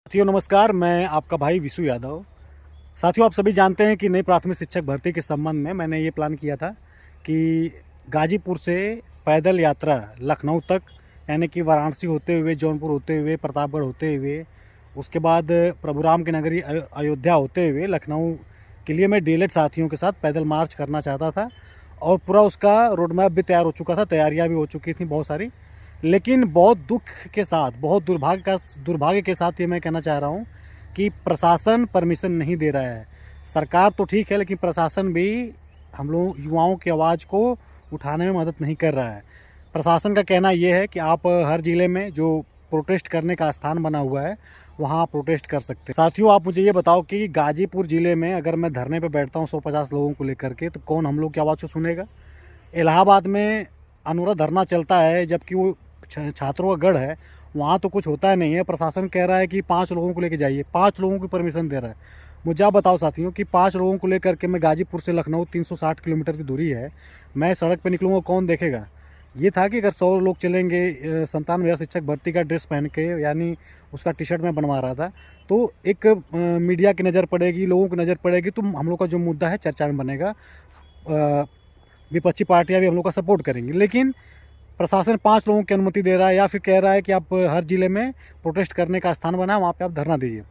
साथियों नमस्कार, मैं आपका भाई विशु यादव। साथियों, आप सभी जानते हैं कि नई प्राथमिक शिक्षक भर्ती के संबंध में मैंने ये प्लान किया था कि गाजीपुर से पैदल यात्रा लखनऊ तक, यानी कि वाराणसी होते हुए, जौनपुर होते हुए, प्रतापगढ़ होते हुए, उसके बाद प्रभुराम की नगरी अयोध्या होते हुए लखनऊ के लिए मैं डीएलएड साथियों के साथ पैदल मार्च करना चाहता था। और पूरा उसका रोड मैप भी तैयार हो चुका था, तैयारियां भी हो चुकी थी बहुत सारी। लेकिन बहुत दुख के साथ, बहुत दुर्भाग्य के साथ ये मैं कहना चाह रहा हूँ कि प्रशासन परमिशन नहीं दे रहा है। सरकार तो ठीक है, लेकिन प्रशासन भी हम लोग युवाओं की आवाज़ को उठाने में मदद नहीं कर रहा है। प्रशासन का कहना ये है कि आप हर ज़िले में जो प्रोटेस्ट करने का स्थान बना हुआ है वहाँ प्रोटेस्ट कर सकते हैं। साथियों, आप मुझे ये बताओ कि गाजीपुर ज़िले में अगर मैं धरने पर बैठता हूँ 150 लोगों को लेकर के, तो कौन हम लोग की आवाज़ को सुनेगा? इलाहाबाद में अनुरा धरना चलता है, जबकि वो छात्रों का गढ़ है, वहाँ तो कुछ होता है नहीं है। प्रशासन कह रहा है कि 5 लोगों को लेकर जाइए, 5 लोगों की परमिशन दे रहा है। मुझे आप बताओ साथियों कि 5 लोगों को लेकर के मैं गाजीपुर से लखनऊ 360 किलोमीटर की दूरी है, मैं सड़क पर निकलूँगा, कौन देखेगा? ये था कि अगर 100 लोग चलेंगे 97,000 शिक्षक भर्ती का ड्रेस पहन के, यानी उसका टी शर्ट मैं बनवा रहा था, तो एक मीडिया की नज़र पड़ेगी, लोगों की नज़र पड़ेगी, तो हम लोग का जो मुद्दा है चर्चा में बनेगा। विपक्षी पार्टियां भी हम लोग का सपोर्ट करेंगी। लेकिन प्रशासन 5 लोगों की अनुमति दे रहा है, या फिर कह रहा है कि आप हर ज़िले में प्रोटेस्ट करने का स्थान बना है, वहाँ पे आप धरना दीजिए।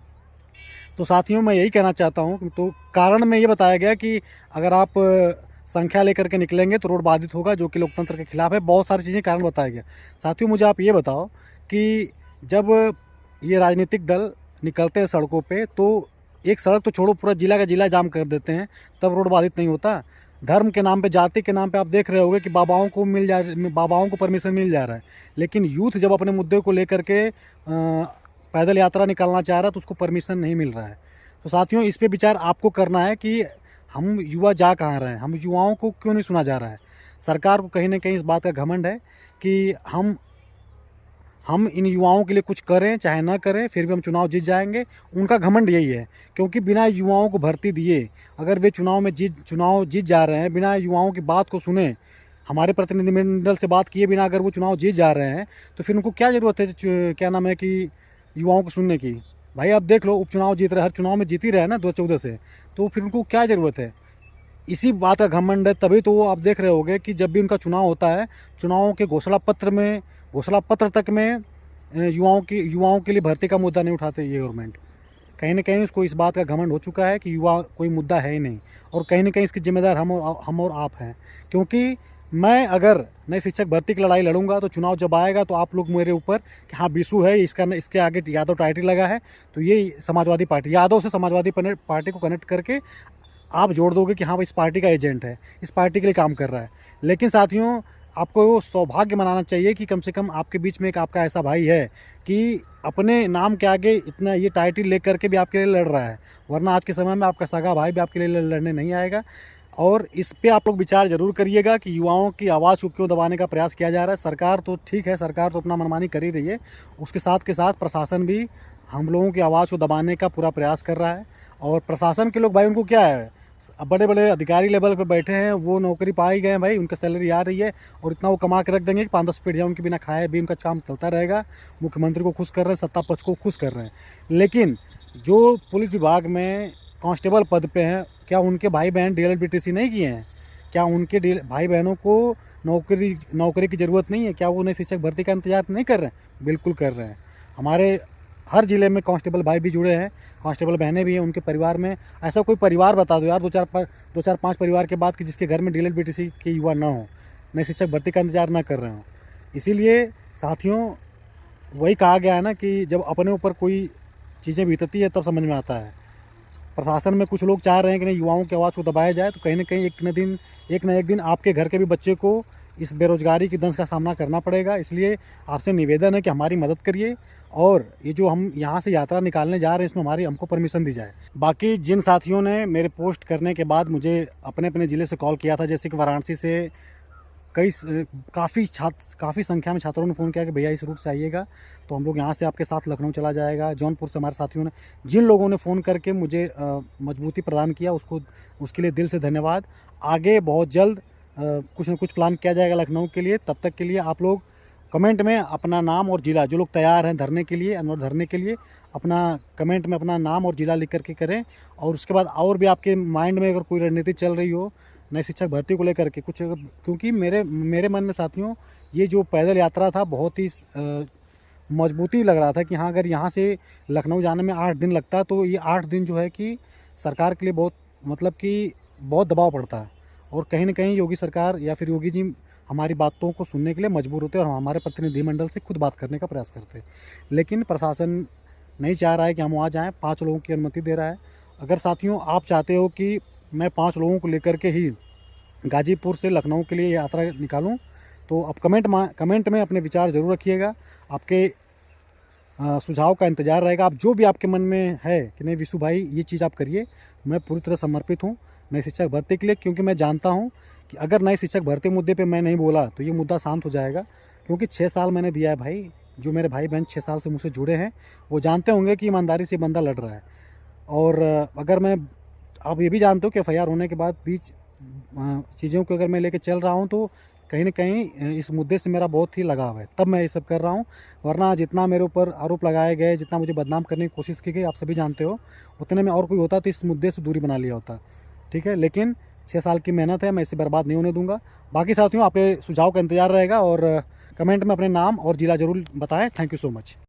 तो साथियों, मैं यही कहना चाहता हूँ, तो कारण में ये बताया गया कि अगर आप संख्या लेकर के निकलेंगे तो रोड बाधित होगा, जो कि लोकतंत्र के खिलाफ है। बहुत सारी चीज़ें कारण बताया गया। साथियों, मुझे आप ये बताओ कि जब ये राजनीतिक दल निकलते हैं सड़कों पे, तो एक सड़क तो छोड़ो, पूरा जिला का जिला जाम कर देते हैं, तब रोड बाधित नहीं होता। धर्म के नाम पे, जाति के नाम पे आप देख रहे होंगे कि बाबाओं को परमिशन मिल जा रहा है, लेकिन यूथ जब अपने मुद्दे को लेकर के पैदल यात्रा निकालना चाह रहा है तो उसको परमिशन नहीं मिल रहा है। तो साथियों, इस पे विचार आपको करना है कि हम युवा जा कहाँ रहे हैं, हम युवाओं को क्यों नहीं सुना जा रहा है। सरकार को कहीं ना कहीं इस बात का घमंड है कि हम इन युवाओं के लिए कुछ करें चाहे ना करें, फिर भी हम चुनाव जीत जाएंगे। उनका घमंड यही है, क्योंकि बिना युवाओं को भर्ती दिए अगर वे चुनाव जीत जा रहे हैं, बिना युवाओं की बात को सुने, हमारे प्रतिनिधिमंडल से बात किए बिना अगर वो चुनाव जीत जा रहे हैं, तो फिर उनको क्या ज़रूरत है क्या नाम है कि युवाओं को सुनने की? भाई आप देख लो, उपचुनाव जीत रहे, हर चुनाव में जीत ही रहे हैं ना 2014 से, तो फिर उनको क्या ज़रूरत है? इसी बात का घमंड है, तभी तो वो आप देख रहे होंगे कि जब भी उनका चुनाव होता है, चुनावों के घोषणा पत्र तक में युवाओं के लिए भर्ती का मुद्दा नहीं उठाते ये गवर्नमेंट। कहीं ना कहीं उसको इस बात का घमंड हो चुका है कि युवा कोई मुद्दा है ही नहीं, और कहीं ना कहीं इसकी जिम्मेदार हम और आप हैं। क्योंकि मैं अगर नई शिक्षक भर्ती की लड़ाई लड़ूंगा, तो चुनाव जब आएगा तो आप लोग मेरे ऊपर कि हाँ बिशु है, इसके आगे यादव टाइटल लगा है, तो ये समाजवादी पार्टी, यादव से समाजवादी पार्टी को कनेक्ट करके आप जोड़ दोगे कि हाँ भाई इस पार्टी का एजेंट है, इस पार्टी के लिए काम कर रहा है। लेकिन साथियों, आपको वो सौभाग्य मनाना चाहिए कि कम से कम आपके बीच में एक आपका ऐसा भाई है कि अपने नाम के आगे इतना ये टाइटल लेकर के भी आपके लिए लड़ रहा है। वरना आज के समय में आपका सगा भाई भी आपके लिए लड़ने नहीं आएगा। और इस पे आप लोग विचार जरूर करिएगा कि युवाओं की आवाज़ को क्यों दबाने का प्रयास किया जा रहा है। सरकार तो ठीक है, सरकार तो अपना मनमानी कर ही रही है, उसके साथ के साथ प्रशासन भी हम लोगों की आवाज़ को दबाने का पूरा प्रयास कर रहा है। और प्रशासन के लोग भाई, उनको क्या है, अब बड़े बड़े अधिकारी लेवल पे बैठे हैं, वो नौकरी पा ही गए हैं भाई, उनका सैलरी आ रही है, और इतना वो कमा के रख देंगे कि 5-10 पीढ़ियाँ उनके बिना खाए भी उनका काम चलता रहेगा। मुख्यमंत्री को खुश कर रहे हैं, सत्ता पक्ष को खुश कर रहे हैं। लेकिन जो पुलिस विभाग में कांस्टेबल पद पे हैं, क्या उनके भाई बहन डीएलएड बीटीसी नहीं किए हैं? क्या उनके भाई बहनों को नौकरी की ज़रूरत नहीं है? क्या वो नई शिक्षक भर्ती का इंतजार नहीं कर रहे हैं? बिल्कुल कर रहे हैं। हमारे हर ज़िले में कांस्टेबल भाई भी जुड़े हैं, कांस्टेबल बहनें भी हैं। उनके परिवार में ऐसा कोई परिवार बता दो यार, 2-4-5 परिवार के बाद, कि जिसके घर में डीएलएड बीटीसी के युवा ना हो, नई शिक्षक भर्ती का इंतजार ना कर रहे हो। इसीलिए साथियों, वही कहा गया है ना कि जब अपने ऊपर कोई चीज़ें बीतती है तब समझ में आता है। प्रशासन में कुछ लोग चाह रहे हैं कि नहीं, युवाओं की आवाज़ को दबाया जाए, तो कहीं ना कहीं एक न एक दिन आपके घर के भी बच्चे को इस बेरोजगारी की दंश का सामना करना पड़ेगा। इसलिए आपसे निवेदन है कि हमारी मदद करिए, और ये जो हम यहाँ से यात्रा निकालने जा रहे हैं, इसमें हमको परमिशन दी जाए। बाकी जिन साथियों ने मेरे पोस्ट करने के बाद मुझे अपने अपने ज़िले से कॉल किया था, जैसे कि वाराणसी से काफ़ी संख्या में छात्रों ने फ़ोन किया कि भैया इस रूट से आइएगा, तो हम लोग यहाँ से आपके साथ लखनऊ चला जाएगा। जौनपुर से हमारे साथियों ने, जिन लोगों ने फ़ोन करके मुझे मजबूती प्रदान किया, उसके लिए दिल से धन्यवाद। आगे बहुत जल्द कुछ न कुछ प्लान किया जाएगा लखनऊ के लिए। तब तक के लिए आप लोग कमेंट में अपना नाम और ज़िला, जो लोग तैयार हैं धरने के लिए, धरने के लिए अपना कमेंट में अपना नाम और ज़िला लिख करके करें। और उसके बाद और भी आपके माइंड में अगर कोई रणनीति चल रही हो नए शिक्षक भर्ती को लेकर के कुछ, क्योंकि मेरे मेरे मन में साथियों ये जो पैदल यात्रा था बहुत ही मजबूती लग रहा था कि हाँ, अगर यहाँ से लखनऊ जाने में 8 दिन लगता है तो ये 8 दिन जो है कि सरकार के लिए बहुत मतलब कि बहुत दबाव पड़ता है। और कहीं न कहीं योगी सरकार या फिर योगी जी हमारी बातों को सुनने के लिए मजबूर होते हैं और हमारे प्रतिनिधिमंडल से खुद बात करने का प्रयास करते हैं। लेकिन प्रशासन नहीं चाह रहा है कि हम वहाँ जाएँ, 5 लोगों की अनुमति दे रहा है। अगर साथियों आप चाहते हो कि मैं 5 लोगों को लेकर के ही गाज़ीपुर से लखनऊ के लिए यात्रा निकालूँ, तो आप कमेंट में अपने विचार ज़रूर रखिएगा। आपके सुझाव का इंतज़ार रहेगा। आप जो भी आपके मन में है कि नहीं विशु भाई ये चीज़ आप करिए, मैं पूरी तरह समर्पित हूँ नई शिक्षक भर्ती के लिए, क्योंकि मैं जानता हूँ कि अगर नई शिक्षक भर्ती मुद्दे पे मैं नहीं बोला तो ये मुद्दा शांत हो जाएगा। क्योंकि 6 साल मैंने दिया है भाई, जो मेरे भाई बहन 6 साल से मुझसे जुड़े हैं वो जानते होंगे कि ईमानदारी से बंदा लड़ रहा है। और अगर मैं आप ये भी जानते हो कि एफआईआर होने के बाद बीच चीज़ों को अगर मैं लेके चल रहा हूँ तो कहीं न कहीं इस मुद्दे से मेरा बहुत ही लगाव है, तब मैं ये सब कर रहा हूँ। वरना जितना मेरे ऊपर आरोप लगाए गए, जितना मुझे बदनाम करने की कोशिश की गई, आप सभी जानते हो, उतने में और कोई होता तो इस मुद्दे से दूरी बना लिया होता। ठीक है, लेकिन 6 साल की मेहनत है, मैं इसे बर्बाद नहीं होने दूँगा। बाकी साथियों आपके सुझाव का इंतज़ार रहेगा और कमेंट में अपने नाम और ज़िला ज़रूर बताएँ। Thank you so much.